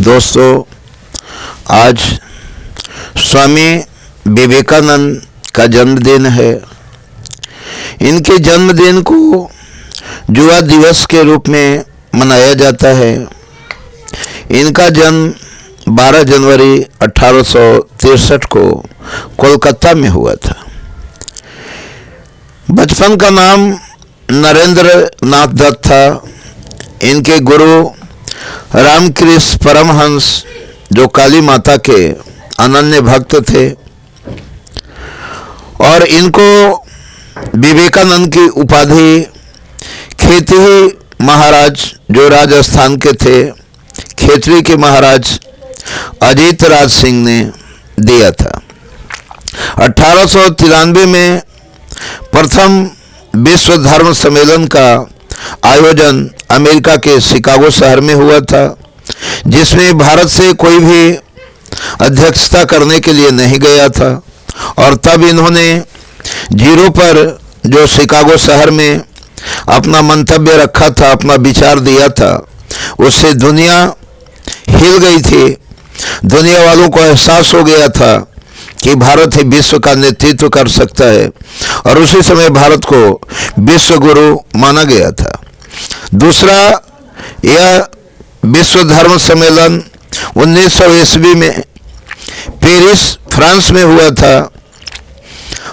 दोस्तों, आज स्वामी विवेकानंद का जन्मदिन है। इनके जन्मदिन को युवा दिवस के रूप में मनाया जाता है। इनका जन्म 12 जनवरी 1863 को कोलकाता में हुआ था। बचपन का नाम नरेंद्र नाथ दत्त था। इनके गुरु रामकृष्ण परमहंस, जो काली माता के अनन्य भक्त थे, और इनको विवेकानंद की उपाधि खेतरी महाराज, जो राजस्थान के थे, खेतरी के महाराज अजीत राज सिंह ने दिया था। 1893 में प्रथम विश्व धर्म सम्मेलन का आयोजन अमेरिका के शिकागो शहर में हुआ था, जिसमें भारत से कोई भी अध्यक्षता करने के लिए नहीं गया था। और तब इन्होंने जीरो पर, जो शिकागो शहर में अपना मंतव्य रखा था, अपना विचार दिया था, उससे दुनिया हिल गई थी। दुनिया वालों को एहसास हो गया था कि भारत ही विश्व का नेतृत्व कर सकता है, और उसी समय भारत को विश्व गुरु माना गया था। दूसरा, यह विश्व धर्म सम्मेलन 1900 ईस्वी में पेरिस, फ्रांस में हुआ था।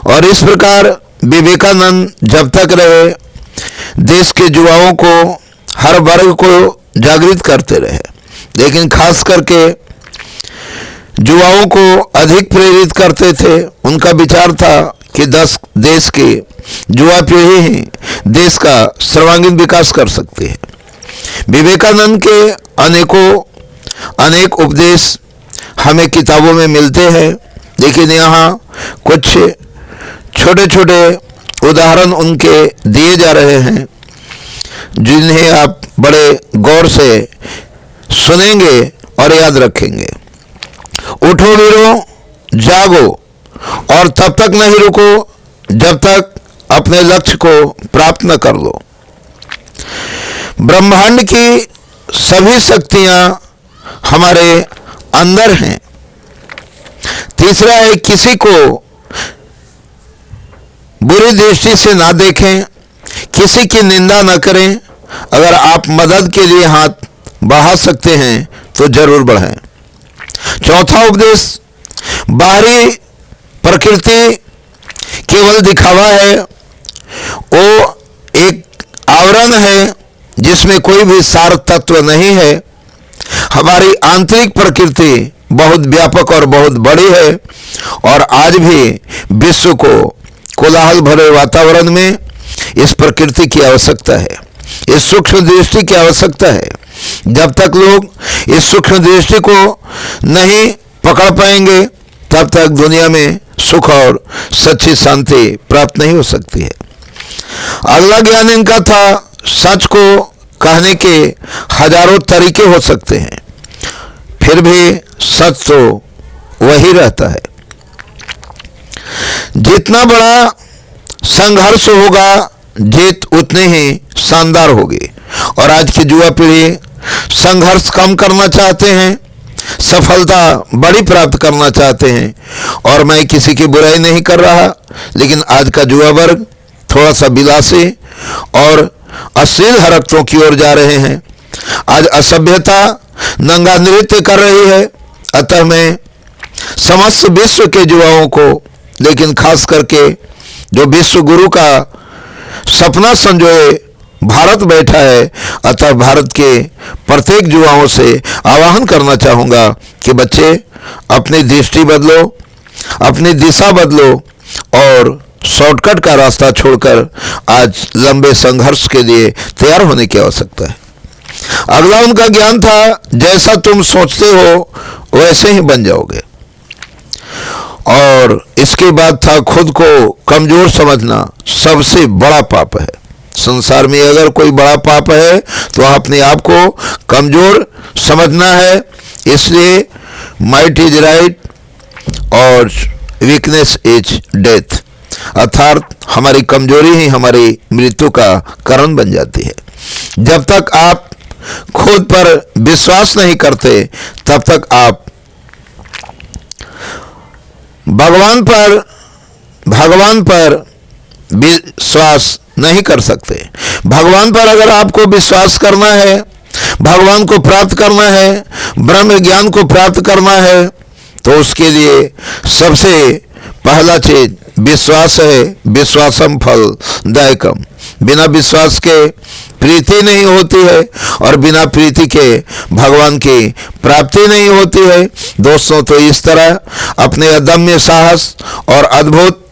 और इस प्रकार विवेकानंद जब तक रहे, देश के युवाओं को, हर वर्ग को जागृत करते रहे, लेकिन खास करके युवाओं को अधिक प्रेरित करते थे। उनका विचार था कि देश की युवा पीढ़ी ही देश का सर्वांगीण विकास कर सकती है। विवेकानंद के अनेक उपदेश हमें किताबों में मिलते हैं, लेकिन यहाँ कुछ छोटे छोटे उदाहरण उनके दिए जा रहे हैं, जिन्हें आप बड़े गौर से सुनेंगे और याद रखेंगे। उठो वीरों, जागो, और तब तक नहीं रुको जब तक अपने लक्ष्य को प्राप्त न कर लो। ब्रह्मांड की सभी शक्तियां हमारे अंदर हैं। तीसरा है, किसी को बुरी दृष्टि से ना देखें, किसी की निंदा न करें। अगर आप मदद के लिए हाथ बढ़ा सकते हैं तो जरूर बढ़ाएं। चौथा उपदेश, बाहरी प्रकृति केवल दिखावा है, वो एक आवरण है जिसमें कोई भी सार तत्व नहीं है। हमारी आंतरिक प्रकृति बहुत व्यापक और बहुत बड़ी है, और आज भी विश्व को कोलाहल भरे वातावरण में इस प्रकृति की आवश्यकता है, इस सूक्ष्म दृष्टि की आवश्यकता है। जब तक लोग इस सूक्ष्म दृष्टि को नहीं पकड़ पाएंगे, तब तक दुनिया में सुख और सच्ची शांति प्राप्त नहीं हो सकती है। अगला ज्ञान इनका था, सच को कहने के हजारों तरीके हो सकते हैं, फिर भी सच तो वही रहता है। जितना बड़ा संघर्ष होगा, जीत उतनी ही शानदार होगी। और आज की युवा पीढ़ी संघर्ष कम करना चाहते हैं, सफलता बड़ी प्राप्त करना चाहते हैं। और मैं किसी की बुराई नहीं कर रहा, लेकिन आज का युवा वर्ग थोड़ा सा विलासी और अश्लील हरकतों की ओर जा रहे हैं। आज असभ्यता नंगा नृत्य कर रही है। अतः मैं समस्त विश्व के युवाओं को, लेकिन खास करके जो विश्व गुरु का सपना संजोए भारत बैठा है, अतः भारत के प्रत्येक युवाओं से आह्वान करना चाहूँगा कि बच्चे, अपनी दृष्टि बदलो, अपनी दिशा बदलो, और शॉर्टकट का रास्ता छोड़कर आज लंबे संघर्ष के लिए तैयार होने की आवश्यकता है। अगला उनका ज्ञान था, जैसा तुम सोचते हो वैसे ही बन जाओगे। और इसके बाद था, खुद को कमजोर समझना सबसे बड़ा पाप है। संसार में अगर कोई बड़ा पाप है तो अपने आप को कमजोर समझना है। इसलिए माइट इज राइट और वीकनेस इज डेथ, अर्थात हमारी कमजोरी ही हमारी मृत्यु का कारण बन जाती है। जब तक आप खुद पर विश्वास नहीं करते तब तक आप भगवान पर विश्वास नहीं कर सकते। भगवान पर अगर आपको विश्वास करना है, भगवान को प्राप्त करना है, ब्रह्म ज्ञान को प्राप्त करना है, तो उसके लिए सबसे पहला चीज विश्वास है। विश्वासम फल दायकम। बिना विश्वास के प्रीति नहीं होती है और बिना प्रीति के भगवान की प्राप्ति नहीं होती है। दोस्तों, तो इस तरह अपने अदम्य साहस और अद्भुत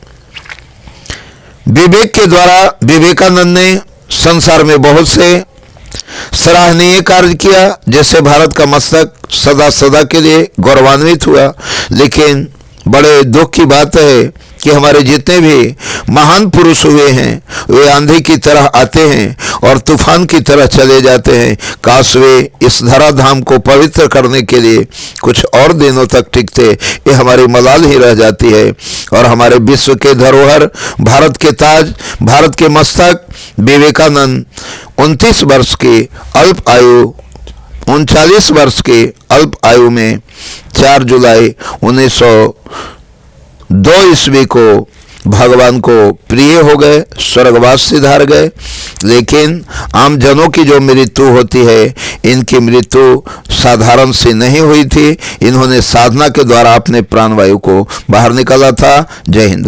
विवेक के द्वारा विवेकानंद ने संसार में बहुत से सराहनीय कार्य किया, जैसे भारत का मस्तक सदा सदा के लिए गौरवान्वित हुआ। लेकिन बड़े दुख की बात है कि हमारे जितने भी महान पुरुष हुए हैं वे आंधी की तरह आते हैं और तूफान की तरह चले जाते हैं। काश वे इस धराधाम को पवित्र करने के लिए कुछ और दिनों तक टिकते। ये हमारी मलाल ही रह जाती है। और हमारे विश्व के धरोहर, भारत के ताज, भारत के मस्तक विवेकानंद 39 वर्ष की अल्प आयु में 4 जुलाई 1902 ईस्वी को भगवान को प्रिय हो गए, स्वर्गवास सिधार गए। लेकिन आम जनों की जो मृत्यु होती है, इनकी मृत्यु साधारण सी नहीं हुई थी। इन्होंने साधना के द्वारा अपने प्राणवायु को बाहर निकाला था। जय हिंद।